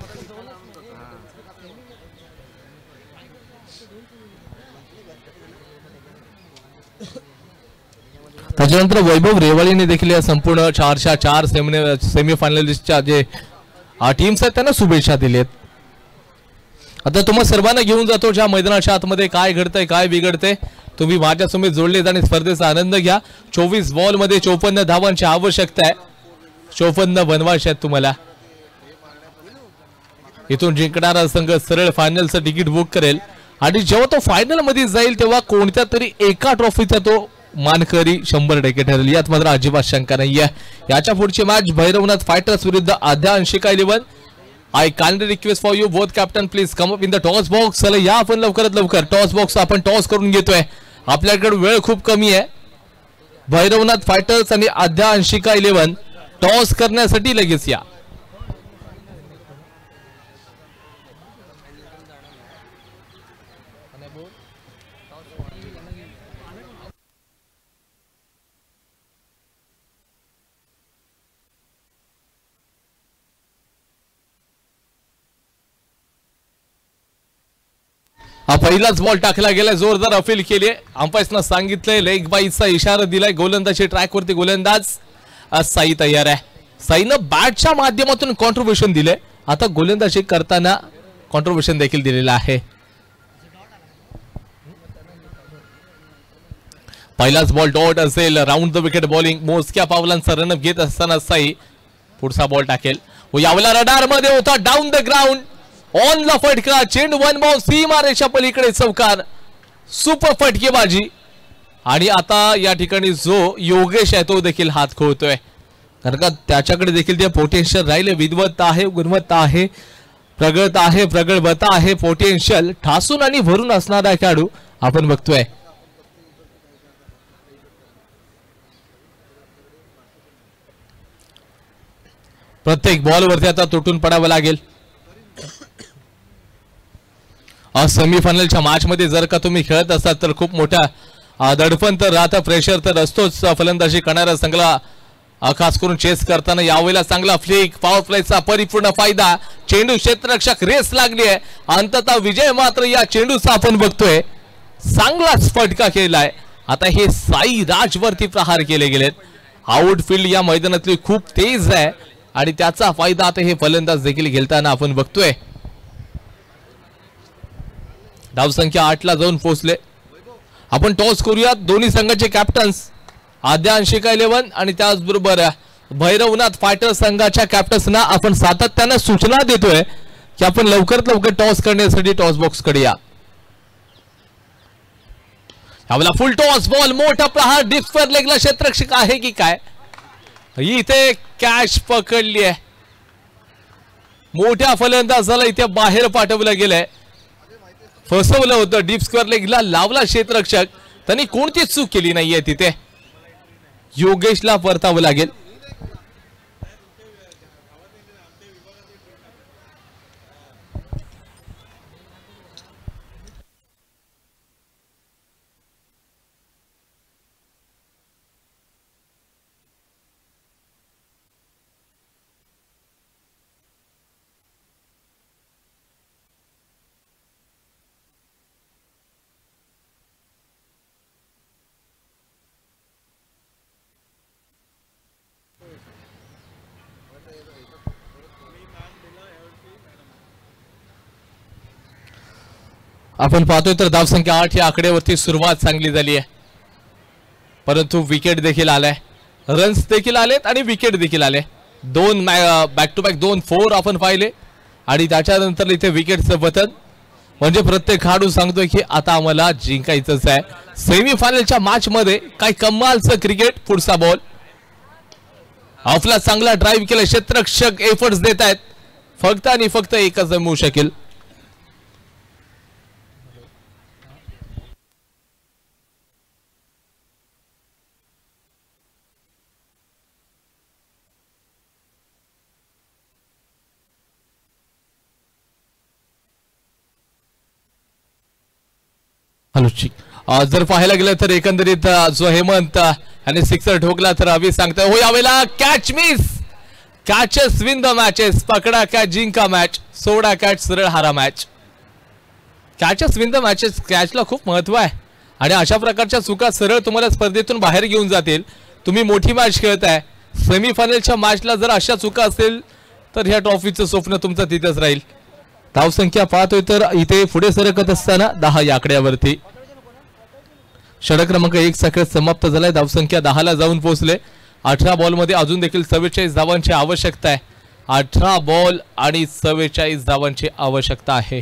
त्याच्यानंतर वैभव रेवाळीने देखील या संपूर्ण 4 सेमीफायनलिस्टच्या जे टीम्स आहेत त्यांना शुभेच्छा दिलेत. आता तुम्हाला सर्वांना घेऊन जातो ज्या मैदानाच्या आतमध्ये काय घडतंय काय बिघडतंय. तुम्ही माझ्या समेत जोडलेत आणि स्पर्धेचा आनंद घ्या. 24 बॉल मध्ये 54 धावांची आवश्यकता आहे. 54 बनवायचे आहेत तुम्हाला. इथून जिंकणारा संघ सरळ फायनलचं तिकीट बुक करेल आणि जेव्हा तो फायनल मध्ये जाईल तेव्हा कोणत्या तरी एका ट्रॉफीचा तो मानकरी 100% ठरेल, यात मात्र अजिबात शंका नाहीये. याच्या पुढची मॅच भैरवनाथ फायटर्स विरुद्ध आद्या Anshika 11. I kindly request for you both captain please come up in the toss box. चला या आपण लवकरात लवकर टॉस बॉक्स आपण टॉस करून घेतोय. आपल्याकडे वेळ खूप कमी आहे. भैरवनाथ फायटर्स आणि आद्या अंशिका 11 टॉस करण्यासाठी लगेच या. हा पहिलाच बॉल टाकला गेलाय, जोरदार अपील केली. अंपायर्सनं सांगितलंय लेग बाईचा इशारा दिलाय. गोलंदाजी ट्रॅक वरती गोलंदाज साई तयार आहे. साईनं बॅटच्या माध्यमातून कॉन्ट्रीब्युशन दिले. आता गोलंदाजी करताना कॉन्ट्रीब्युशन देखील दिलेलं आहे. पहिलाच बॉल डॉट असेल. Round the wicket bowling. मोजक्या पावलांचा रनअप घेत असताना साई पुढचा बॉल टाकेल. यावला रडार मध्ये होता. डाऊन द ग्राउंड ऑन ला फटका. चेंडू वन बाउंस सीमारेषा पलीकडे चौकार. सुपर फटकेबाजी आणि आता या ठिकाणी जो योगेश आहे तो देखील हात खोलतोय कारण का त्याच्याकडे देखील ते पोटेन्शियल राहिले विद्वत्ता आहे गुणवत्ता आहे प्रगल्भता आहे पोटेन्शियल ठासून आणि भरून असणारा खेळाडू आपण बघतोय प्रत्येक बॉलवरती आता तुटून पडावं लागेल सेमीफायनलच्या मॅच मध्ये जर का तुम्ही खेळत असाल तर खूप मोठा दडपण तर राहता प्रेशर तर असतोच फलंदाजी करणाऱ्या संघाला खास करून चेस करताना यावेळेला चांगला फ्लिक पॉवर प्लेचा परिपूर्ण फायदा चेंडू क्षेत्ररक्षक रेस लागली आहे अंततः विजय मात्र या चेंडूचा आपण बघतोय चांगलाच फटका केलाय आता हे साई राजवरती प्रहार केले गेलेत आउटफील्ड या मैदानातली खूप तेज आहे आणि त्याचा फायदा आता हे फलंदाज देखील घेताना आपण बघतोय धावसंख्या 8 ला जाऊन पोहोचले आपण टॉस करूयात दोन्ही संघाचे कॅप्टन्स आद्यांशिका 11 आणि त्याचबरोबर भैरवनाथ फायटर संघाच्या कॅप्टन्सना आपण सातत्याने सूचना देतोय की आपण लवकरात लवकर टॉस करण्यासाठी टॉस बॉक्स कडे या यावेळेला फुल टॉस बॉल मोठा प्रहार डीप स्क्वेअर लेगला क्षेत्ररक्षक आहे की काय इथे कॅच पकडली आहे मोठ्या फलंदाजाला इथे बाहेर पाठवलं गेलंय फसवलं होतं डीप स्क्वेअर लेगला लावला क्षेत्ररक्षक त्यांनी कोणतीच चूक केली नाहीये तिथे योगेशला परतावं लागेल आपण पाहतोय तर धावसंख्या 8 या आकड्यावरती सुरुवात चांगली झाली आहे परंतु विकेट देखील आलाय रन्स देखील आलेत आणि विकेट देखील आले दोन बॅक टू बॅक 2-4 आपण पाहिले आणि त्याच्यानंतर इथे विकेटचं बटन म्हणजे प्रत्येक खेळाडू सांगतोय की आता आम्हाला जिंकायचंच आहे सेमीफायनलच्या मॅच मध्ये काय कमालचं क्रिकेट पुढचा बॉल ऑफला चांगला ड्राईव्ह केला क्षेत्ररक्षक एफर्ट्स देत आहेत फक्त आणि फक्त एकच जमवू शकेल जर पाहायला गेलं तर एकंदरीत जो हेमंत आणि सिक्सर ठोकला तर अभि सांगतोय हो यावेळेला catch miss catches win the matches पकडा कॅच जिंका मॅच सोडा कॅच सरळ हारा match catches win the matches कॅचला खूप महत्व आहे आणि अशा प्रकारच्या चुका सरळ तुम्हाला स्पर्धेतून बाहेर घेऊन जातील तुम्ही मोठी मॅच खेळताय सेमीफायनलच्या मॅचला जर अशा चुका असेल तर ह्या ट्रॉफीचं स्वप्न तुमचं तिथेच राहील धावसंख्या पाहतोय तर इथे पुढे सरकत असताना 10 या आकड्यावरती षटक क्रमांक 1 सगळं समाप्त झालाय धावसंख्या 10 ला जाऊन पोहोचले 18 बॉल मध्ये अजून देखील 44 धावांची आवश्यकता आहे 18 बॉल आणि 44 धावांची आवश्यकता आहे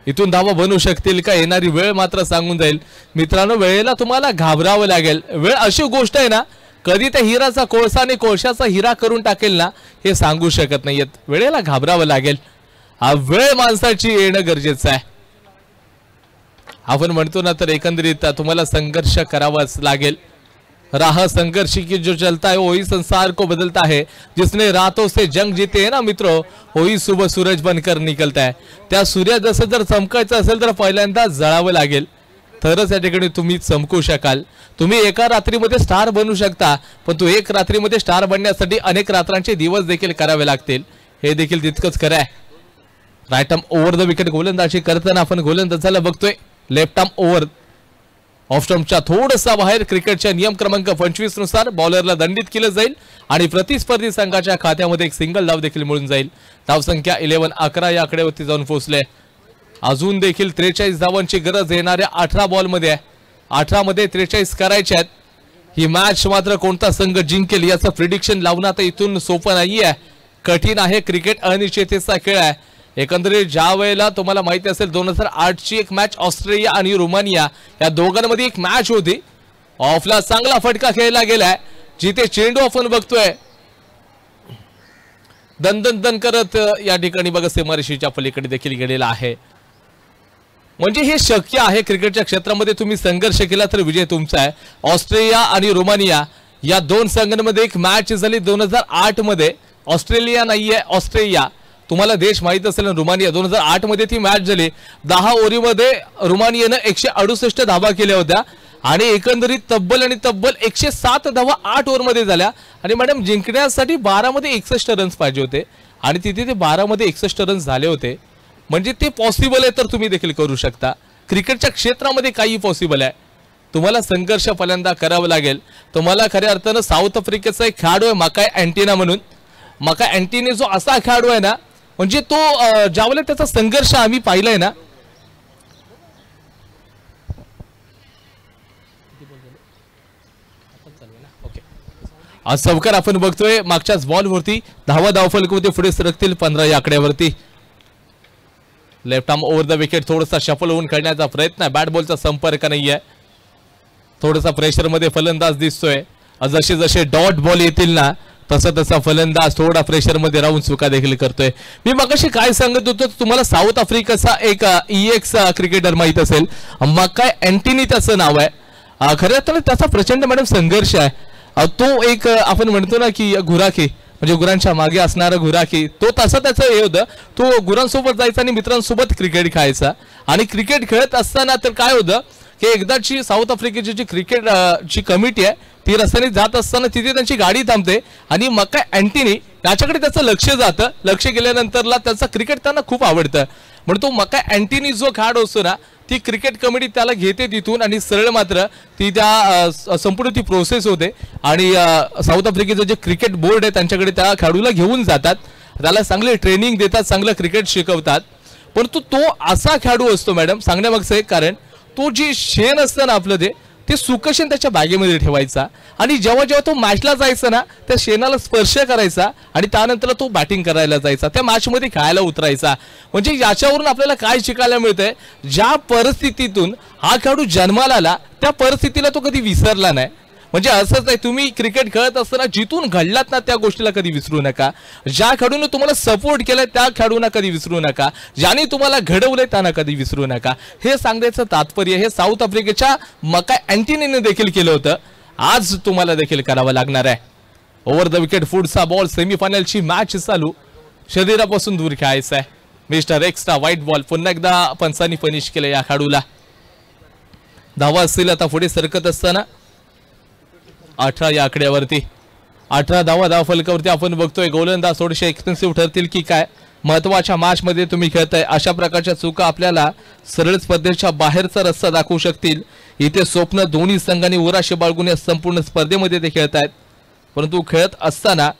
इथून धावा बनवू शकतील का येणारी वेळ मात्र सांगून जाईल मित्रांनो वेळेला तुम्हाला घाबरावं लागेल वेळ अशी गोष्ट आहे ना कधी त्या हिराचा कोळसा आणि कोळशाचा हिरा करून टाकेल ना हे सांगू शकत नाहीयेत वेळेला घाबरावं लागेल हा वेळ माणसाची येणं गरजेचं आहे आपण म्हणतो ना तर एकंदरीत तुम्हाला संघर्ष करावाच लागेल राह संघर्ष की जो चलता है वही संसार को बदलता है जिसने रातों से जंग जीते है ना मित्रों वही सुबह सूरज बनकर निकलता है त्या सूर्य जसं जर चमकायचं असेल तर पहिल्यांदा जळावं लागेल तरच या ठिकाणी तुम्ही चमकू शकाल तुम्ही एका रात्रीमध्ये स्टार बनू शकता पण तो एक रात्रीमध्ये स्टार बनण्यासाठी अनेक रात्रांचे दिवस देखील करावे लागतील हे देखील तितकंच खरं आहे right arm over the wicket गोलंदाजी करताना आपण गोलंदाजाला बघतोय लेफ्ट आर्म ओव्हर ऑफ स्टंपच्या थोडसा बाहेर क्रिकेटच्या नियम क्रमांक 25 नुसार बॉलरला दंडित केलं जाईल आणि प्रतिस्पर्धी संघाच्या खात्यामध्ये एक सिंगल धाव देखील मिळून जाईल धावसंख्या 11-11 या आकड्यावरती जाऊन पोहोचले अजून देखील 43 धावांची गरज येणाऱ्या 18 बॉल मध्ये आहे 18 मध्ये 43 करायचे आहेत ही मॅच मात्र कोणता संघ जिंकेल याचं प्रिडिक्शन लावणं आता इथून सोपं नाहीये कठीण आहे क्रिकेट अनिश्चिततेचा खेळ आहे एकंदरीत ज्या वेळेला तुम्हाला माहिती असेल 2008ची एक मॅच ऑस्ट्रेलिया आणि रोमानिया या दोघांमध्ये एक मॅच होती, ऑफला चांगला फटका खेळला गेलाय जिथे चेंडू आपण बघतोय दन करत या ठिकाणी बघा सीमारेषेच्या पलीकडे देखील गेलेला आहे. म्हणजे हे शक्य आहे, क्रिकेटच्या क्षेत्रामध्ये तुम्ही संघर्ष केला तर विजय तुमचा आहे. ऑस्ट्रेलिया आणि रोमानिया या दोन संघांमध्ये एक मॅच झाली 2008 मध्ये. ऑस्ट्रेलिया नाहीये, ऑस्ट्रेलिया तुम्हाला देश माहित असेल. रोमानिया 2008 मध्ये ती मॅच झाली. 10 ओव्हरमध्ये रोमानियानं 168 धावा केल्या होत्या आणि एकंदरीत तब्बल 107 धावा 8 ओव्हरमध्ये झाल्या. आणि मॅडम जिंकण्यासाठी 12 मध्ये 61 रन्स पाहिजे होते आणि तिथे ते 12 मध्ये 61 रन्स झाले होते. म्हणजे ते पॉसिबल आहे तर तुम्ही देखील करू शकता. क्रिकेटच्या क्षेत्रामध्ये काही पॉसिबल आहे. तुम्हाला संघर्ष पहिल्यांदा करावा लागेल. तुम्हाला खऱ्या अर्थानं साऊथ आफ्रिकेचा एक खेळाडू आहे मकाय अँटिना म्हणून. मकाय अँटिना जो असा खेळाडू आहे ना, म्हणजे तो ज्यावेळेला त्याचा संघर्ष आम्ही पाहिलाय ना, आज सवकार आपण बघतोय मागच्याच बॉलवरती धावफलकामध्ये पुढे सरकतील 15 या आकड्यावरती. Left arm over the wicket, थोडासा शफल होऊन खेळण्याचा प्रयत्न आहे. बॅट बॉलचा संपर्क नाहीये, थोडासा प्रेशर मध्ये फलंदाज दिसतोय. जसे जसे डॉट बॉल येतील ना तसा फलंदाज थोडा प्रेशर मध्ये राहून चुका देखील करतोय. मी मगाशी काय सांगत होतो, तुम्हाला साऊथ आफ्रिकेचा एक EX क्रिकेटर माहित असेल, मकाय अँटिनी त्याचं नाव आहे. खरं तर त्याचा प्रचंड मॅडम संघर्ष आहे. तो एक आपण म्हणतो ना की गुराखी, म्हणजे गुरांच्या मागे असणारा गुराखी, तो तसं त्याचं हे होतं. तो गुरांसोबत जायचा आणि मित्रांसोबत क्रिकेट खेळायचा. आणि क्रिकेट खेळत असताना तर काय होतं की एकदाची साऊथ आफ्रिकेची जी क्रिकेट ची कमिटी आहे ती रस्त्याने जात असताना तिथे त्यांची गाडी थांबते आणि मकाय अँटिनी त्याच्याकडे त्याचं लक्ष जातं. लक्ष गेल्यानंतरला त्याचं क्रिकेट त्यांना खूप आवडतं. म्हणून तो मकाय अँटिनी जो खेळाडू असतो ना, ती क्रिकेट कमिटी त्याला घेते तिथून आणि सरळ मात्र ती त्या संपूर्ण ती प्रोसेस होते आणि साऊथ आफ्रिकेचं जे क्रिकेट बोर्ड आहे त्यांच्याकडे त्या खेळाडूला घेऊन जातात, त्याला चांगले ट्रेनिंग देतात, चांगलं क्रिकेट शिकवतात. परंतु तो असा खेळाडू असतो मॅडम, सांगण्यामागचं एक कारण, तो जे शेण असतं ना आपलं ते सुकं शेण त्याच्या बॅगेमध्ये ठेवायचा आणि जेव्हा जेव्हा तो मॅचला जायचा ना त्या शेणाला स्पर्श करायचा आणि त्यानंतर तो बॅटिंग करायला जायचा, त्या मॅचमध्ये खेळायला उतरायचा. म्हणजे याच्यावरून आपल्याला काय शिकायला मिळतंय, ज्या परिस्थितीतून हा खेळाडू जन्माला आला त्या परिस्थितीला तो कधी विसरला नाही. म्हणजे असंच आहे, तुम्ही क्रिकेट खेळत असताना जिथून घडलात ना त्या गोष्टीला कधी विसरू नका. ज्या खेळाडूने तुम्हाला सपोर्ट केलाय त्या खेळाडूंना कधी विसरू नका. ज्याने तुम्हाला घडवलंय त्यांना कधी विसरू नका. हे सांगण्याचं तात्पर्य हे साऊथ आफ्रिकेच्या मकाय अँटिनीने देखील केलं होतं, आज तुम्हाला देखील करावं लागणार आहे. ओव्हर द विकेट पुढचा बॉल, सेमीफायनलची मॅच चालू, शरीरापासून दूर खेळायचा आहे. मिस्टर एक्स्ट्रा व्हाईट बॉल, पुन्हा एकदा पंचांनी पनिश केलं या खेळाडूला. धावा असतील आता पुढे सरकत असताना 18 या आकड्यावरती. 18 धावा फलकावरती आपण बघतोय. गोलंदाज थोडेसे एक्सपेन्सिव्ह ठरतील की काय, महत्वाच्या मॅच मध्ये तुम्ही खेळताय, अशा प्रकारच्या चुका आपल्याला सरळ स्पर्धेच्या बाहेरचा रस्ता दाखवू शकतील. इथे स्वप्न दोन्ही संघांनी उराशी बाळगून या संपूर्ण स्पर्धेमध्ये ते खेळतायत. परंतु खेळत असताना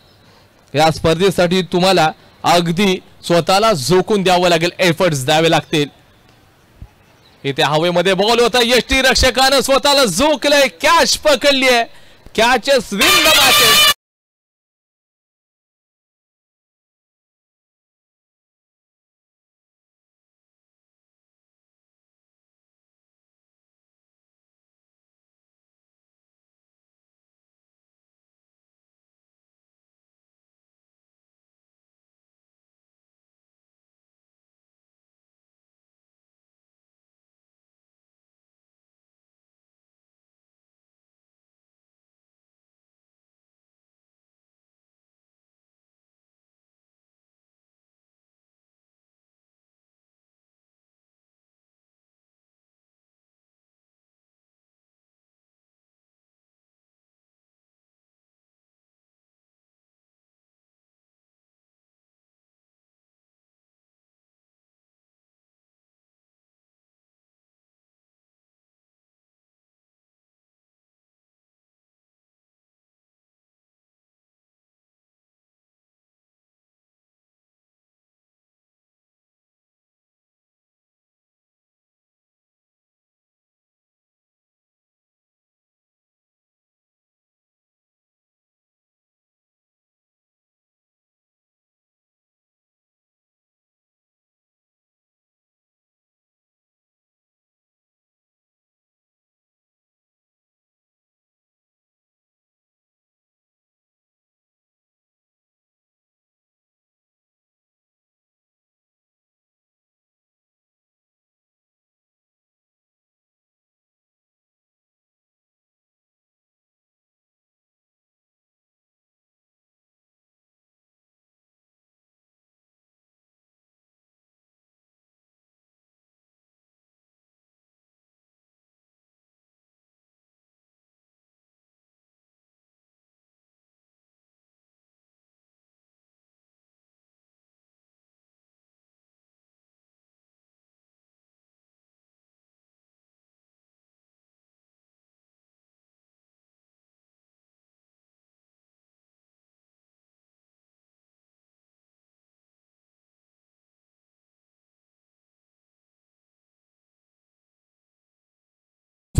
या स्पर्धेसाठी तुम्हाला अगदी स्वतःला झोकून द्यावं लागेल, एफर्ट्स द्यावे लागतील. इथे हवेमध्ये बॉल होता, यष्टी रक्षकानं स्वतःला झोकलंय, कॅच पकडली आहे. Catches win the matches.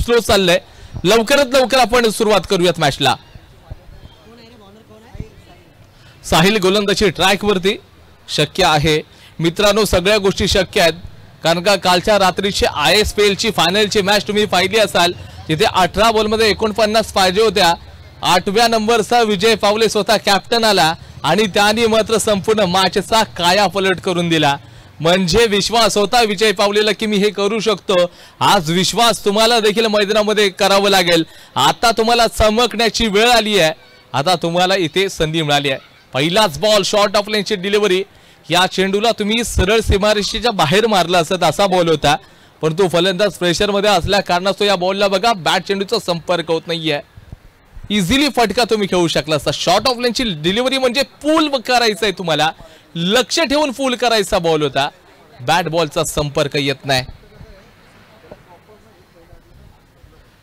Slow चाललंय. लवकरात लवकर आपण सुरुवात करूयात मॅचला. साहिल गोलंदाजी ट्रॅक वरती शक्य आहे मित्रांनो, सगळ्या गोष्टी शक्य आहेत. कारण का कालच्या रात्रीची ISPL ची फायनलची मॅच तुम्ही पाहिली असाल, जिथे 18 बॉलमध्ये 49 पाहिजे होत्या. 8व्या नंबरचा विजय पावले स्वतः कॅप्टन आला आणि त्याने मात्र संपूर्ण मॅचचा कायापलट करून दिला. म्हणजे विश्वास होता विजय पावलेला की मी हे करू शकतो. आज विश्वास तुम्हाला देखील मैदानामध्ये करावं लागेल. आता तुम्हाला चमकण्याची वेळ आली आहे. आता तुम्हाला इथे संधी मिळाली आहे. पहिलाच बॉल शॉर्ट ऑफ लेनची डिलिव्हरी. या चेंडूला तुम्ही सरळ सीमारेषेच्या बाहेर मारला असत असा बॉल होता, परंतु फलंदाज प्रेशरमध्ये असल्या कारणास्तव या बॉलला बघा बॅट चेंडूचा संपर्क होत नाहीये. इझिली फटका तुम्ही खेळू शकला असता. शॉर्ट ऑफ लेनची डिलिव्हरी म्हणजे पूल करायचा आहे तुम्हाला, लक्ष ठेवून पूल करायचा बॉल होता. बॅट बॉलचा संपर्क येत नाही.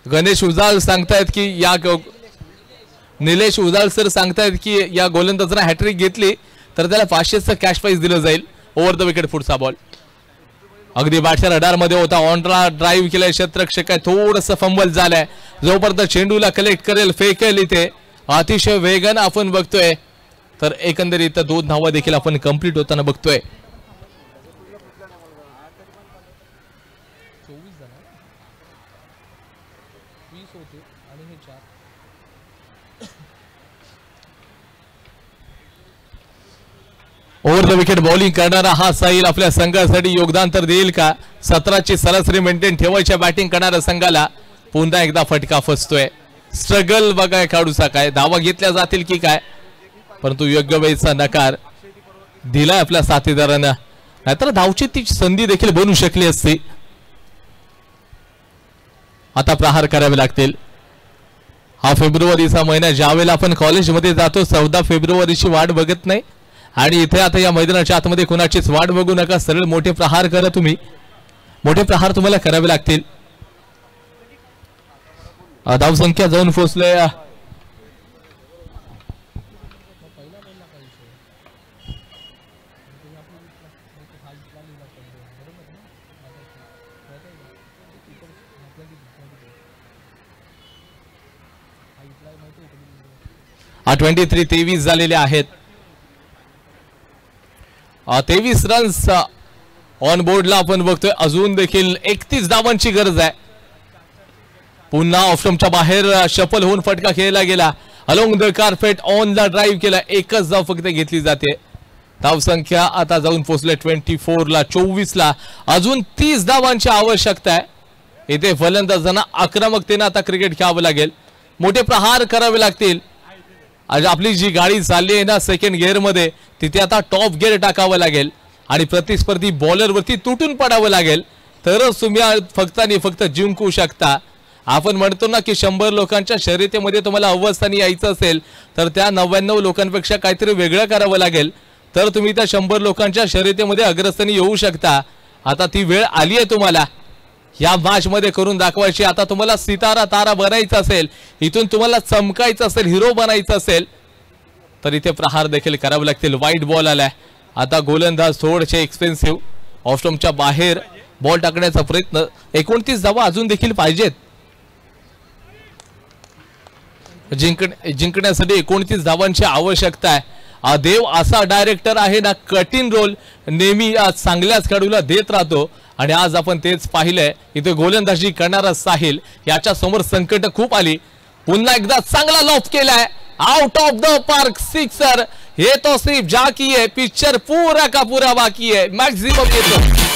गणेश उजाळ सांगतायत की या निलेश उजाळ सर सांगतायत की या गोलंदाजाने हॅट्रिक घेतली तर त्याला 500चं कॅश प्राइज दिलं जाईल. ओव्हर द विकेट पुढचा बॉल अगदी बॅटच्या रडार मध्ये होता. ऑनला ड्राईव्ह केलाय क्षेत्ररक्षक आहे, थोडंसं फंबल झालंय. जोपर्यंत चेंडूला कलेक्ट करेल फेकेल इथे अतिशय वेगानं आपण बघतोय. तर एकंदरीत 2 धावा देखील आपण कंप्लीट होताना बघतोय. ओव्हर द विकेट बॉलिंग करणारा हा साहिल आपल्या संघासाठी योगदान तर देईल का? 17ची सरासरी मेंटेन ठेवायच्या बॅटिंग करणाऱ्या संघाला पुन्हा एकदा फटका फसतोय. स्ट्रगल बघाय काढूचा काय, धावा घेतल्या जातील की काय, परंतु योग्य वेळेचा नकार दिलाय आपल्या साथीदारांना. नाहीतर धावची ती संधी देखील बनू शकली असती. आता प्रहार करावे लागतील. हा फेब्रुवारीचा महिना, ज्यावेळेला आपण कॉलेजमध्ये जातो 14 फेब्रुवारीची वाट बघत नाही. आणि इथे आता या मैदानाच्या आतमध्ये कोणाचीच वाट बघू नका. सरळ मोठे प्रहार करा तुम्ही. मोठे प्रहार तुम्हाला करावे लागतील. धावसंख्या जाऊन पोहोचले. हा 23 झालेले आहेत. 23 रन्स ऑन बोर्डला आपण बघतोय. अजून देखील 31 धावांची गरज आहे. पुन्हा ऑफस्टंपच्या बाहेर शफल होऊन फटका खेळला गेला. अलोंग द कार्पेट ऑन ला ड्राईव्ह केला. एकच धाव फक्त घेतली जाते. धावसंख्या आता जाऊन पोहोचले 24 ला 24 ला. अजून 30 धावांची आवश्यकता आहे. इथे फलंदाजांना आक्रमकतेने आता क्रिकेट खेळावं लागेल. मोठे प्रहार करावे लागतील. आज आपली जी गाडी चालली आहे ना सेकंड गिअर मध्ये, तिथे आता टॉप गिअर टाकावं लागेल आणि प्रतिस्पर्धी बॉलर वरती तुटून पडावं लागेल. तरच तुम्ही फक्त आणि फक्त जिंकू शकता. आपण म्हणतो ना की 100 लोकांच्या शर्यतीमध्ये तुम्हाला अवस्थानी यायचं असेल तर त्या 99 लोकांपेक्षा काहीतरी वेगळं करावं लागेल, तर तुम्ही त्या 100 लोकांच्या शर्यतीमध्ये अग्रस्थानी येऊ शकता. आता ती वेळ आली आहे तुम्हाला या मॅच मध्ये करून दाखवायची. आता तुम्हाला सितारा तारा बनायचं असेल, इथून तुम्हाला चमकायचं असेल, हिरो बनायचं असेल, तर इथे प्रहार देखील करावे लागतील. वाईट बॉल आलाय. आता गोलंदाज थोडेसे एक्सपेन्सिव्ह. ऑफस्टंपच्या बाहेर बॉल टाकण्याचा प्रयत्न. 29 धावा अजून देखील पाहिजेत. जिंकण्यासाठी 29 धावांची आवश्यकता आहे. देव असा डायरेक्टर आहे ना, कठीण रोल नेहमी चांगल्याच खेळाडूला देत राहतो आणि आज आपण तेच पाहिलंय. इथे गोलंदाजी करणारा साहिल याच्या समोर संकट खूप आली. पुन्हा एकदा चांगला लॉफ केलाय. Out of the park sixer. ये तो सिर्फ जाकी है, पिक्चर पूरा का पूरा बाकी है. मैक्सिमम येतो.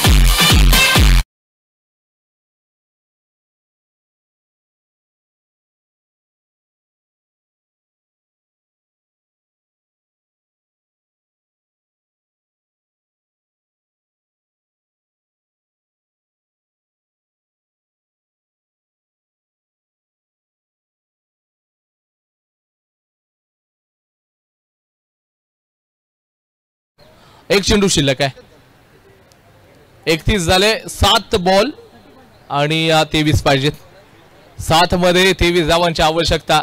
एक चेंडू शिल्लक आहे. 31 झाले. 7 बॉल आणि 23 पाहिजेत. 7 मध्ये 23 धावांची आवश्यकता.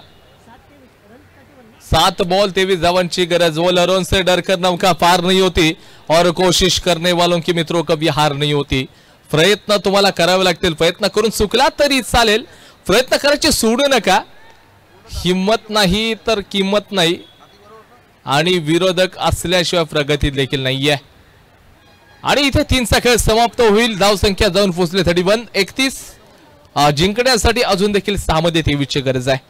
7 बॉल 23 धावांची गरज. वो लरों से डर कर नौका पार नहीं होती और कोशिश करने वालों की मित्रों कभी हार नहीं होती. प्रयत्न तुम्हाला करावे लागतील. प्रयत्न करून चुकला तरी चालेल, प्रयत्न करायचे सोडू नका. हिम्मत नाही तर किंमत नाही आणि विरोधक असल्याशिवाय प्रगती देखील नाहीये. आणि इथे 3चा खेळ समाप्त होईल. धावसंख्या जाऊन पोहोचले 31. जिंकण्यासाठी अजून देखील 6 मध्ये 23ची गरज आहे.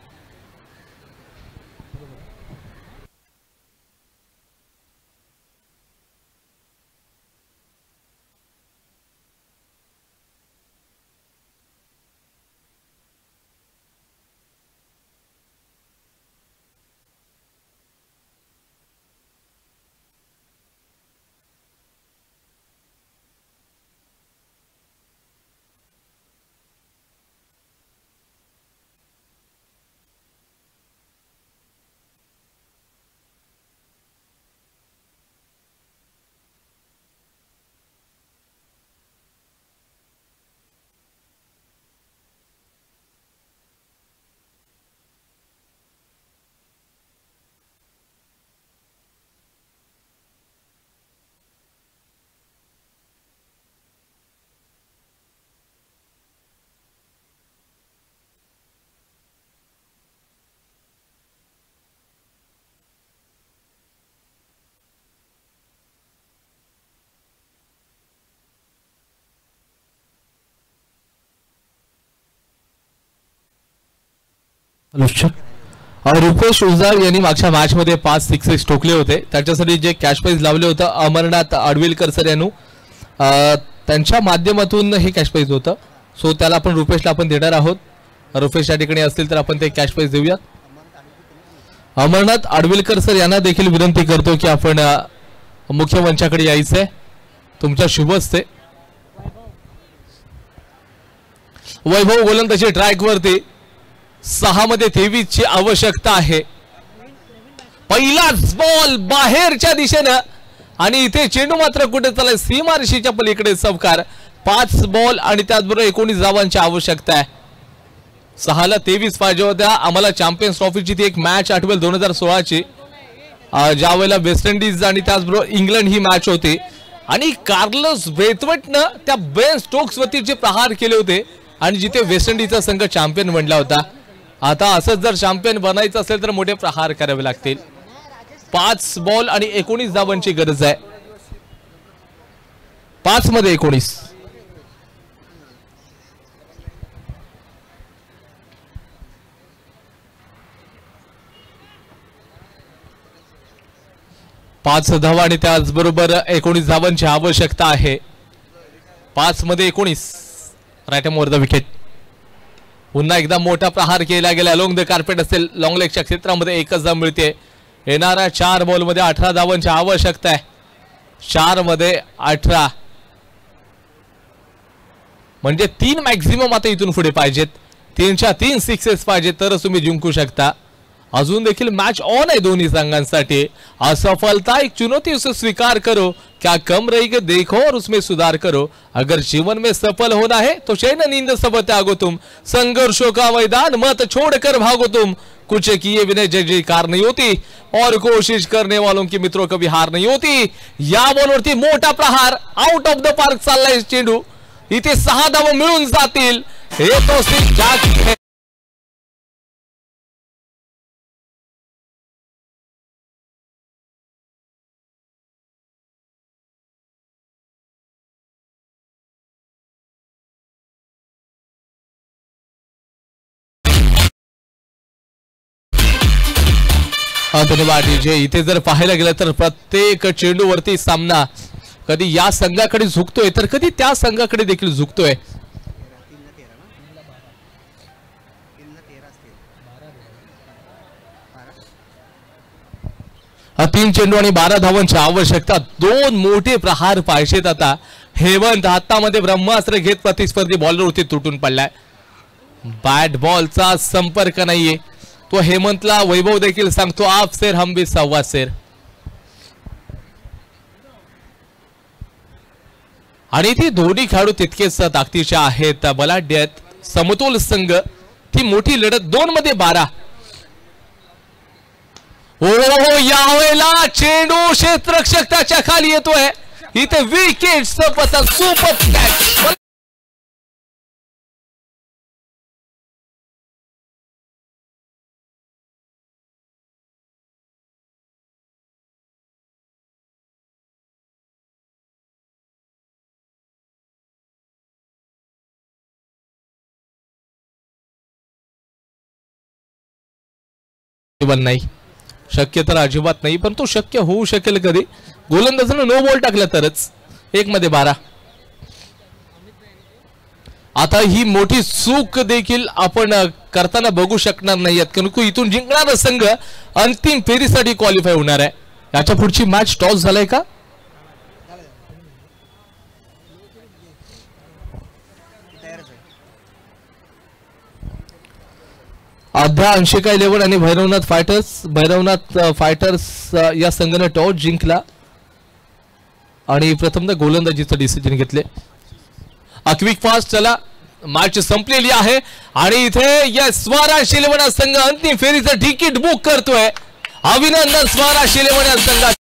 रुपेश उजाळ यांनी मागच्या मॅच मध्ये 5 सिक्सेस ठोकले होते. त्याच्यासाठी जे कॅश प्राइज लावले होतं अमरनाथ आडविलकर सर यांनी त्यांच्या माध्यमातून हे कॅश प्राइज होतं. सो त्याला आपण रुपेशला आपण देणार आहोत. रुपेश या ठिकाणी असतील तर आपण ते कॅश प्राइज देऊया. अमरनाथ आडविलकर सर यांना देखील विनंती करतो की आपण मुख्य मंचाकडे यायचंय. तुमच्या शुभ असते. वैभव गोलंदाजी ट्रॅक वरती 6 मध्ये 23ची आवश्यकता आहे. पहिलाच बॉल बाहेरच्या दिशेनं आणि इथे चेंडू मात्र कुठे चाललाय सीमारेषेच्या पलीकडे. सवकार 5 बॉल आणि त्याचबरोबर 19 धावांची आवश्यकता आहे. 6ला 23 पाहिजे होत्या. आम्हाला चॅम्पियन्स ट्रॉफीची ती एक मॅच आठवेल 2016ची, ज्या वेळेला वेस्ट इंडिज आणि त्याचबरोबर इंग्लंड ही मॅच होती आणि कार्लोस ब्रेथवेटनं त्या बेन स्टोक्स वरती जे प्रहार केले होते आणि जिथे वेस्ट इंडिजचा संघ चॅम्पियन बनला होता. आता असंच जर चॅम्पियन बनायचं असेल तर मोठे प्रहार करावे लागतील. 5 बॉल आणि 19 धावांची गरज आहे. 5 मध्ये 19. पाच धावा आणि त्याचबरोबर 19 धावांची आवश्यकता आहे. 5 मध्ये 19. Right hand over the wicket. पुन्हा एकदा मोठा प्रहार केला गेला. लॉंग द कार्पेट असेल लॉंग लेगच्या क्षेत्रामध्ये एकच धाव मिळते. येणाऱ्या 4 बॉल मध्ये 18 धावांची आवश्यकता आहे. 4 मध्ये 18 म्हणजे 3 मॅक्झिमम आता इथून पुढे पाहिजेत. 3च्या 3 सिक्सेस पाहिजे तरच तुम्ही जिंकू शकता. अजून देखील मैच ऑन है दोनों संघांसाठी. असफलता एक चुनौती, उसे स्वीकार करो. क्या कम रही है देखो और उसमें सुधार करो. अगर जीवन में सफल होना है तो चैन नींद सब त्यागो तुम. संघर्षों का मैदान मत छोड़कर भागो तुम. कुछ किए बिना जय जयकार नहीं होती और कोशिश करने वालों की मित्रों कभी हार नहीं होती. या बॉलवरती मोठा प्रहार आउट ऑफ द पार्क चाललाय चेंडू. इथे 6 धावा मिळून जातील. हे तो सिर्फ जाग है. धन्यवाद डीजे. इथे जर पाहायला गेलं तर प्रत्येक चेंडूवरती सामना कधी या संघाकडे झुकतोय तर कधी त्या संघाकडे देखील झुकतोय. 3 चेंडू आणि 12 धावांची आवश्यकता. 2 मोठे प्रहार पाहिजेत. आता हेमंत हातामध्ये ब्रह्मास्त्र घेत प्रतिस्पर्धी बॉलरवरती तुटून पडलाय. बॅट बॉलचा संपर्क नाहीये. तो हेमंतला वैभव देखील सांगतो आप शेर हम भी सव्वा शेर. आणि ती दोन्ही खेळाडू तितकेच ताकदीचे आहेत, बलाढ्य आहेत. समतोल संघ. ती मोठी लढत 2 मध्ये 12. हो यावेळेला चेंडू क्षेत्ररक्षक त्याच्या खाली येतोय. इथे विकेटचं पतंग. Super catch. पॉसिबल नाही, शक्य तर अजिबात नाही, पण तो शक्य होऊ शकेल कधी गोलंदाजानं नो बॉल टाकला तरच. 1 मध्ये 12. आता ही मोठी चूक देखील आपण करताना बघू शकणार नाहीयेत, कारण इथून जिंकणारा संघ अंतिम फेरीसाठी क्वालिफाय होणार आहे. याच्या पुढची मॅच टॉस झालाय का? अध्या अंशिका 11 आणि भैरवनाथ फायटर्स या संघाने टॉस जिंकला आणि प्रथमतः गोलंदाजीचं डिसिजन घेतले. Quick fast. चला मॅच संपलेली आहे आणि इथे या स्वराज 11 संघ अंतिम फेरीचं तिकीट बुक करतोय. अभिनंदन स्वराज 11 संघाचे.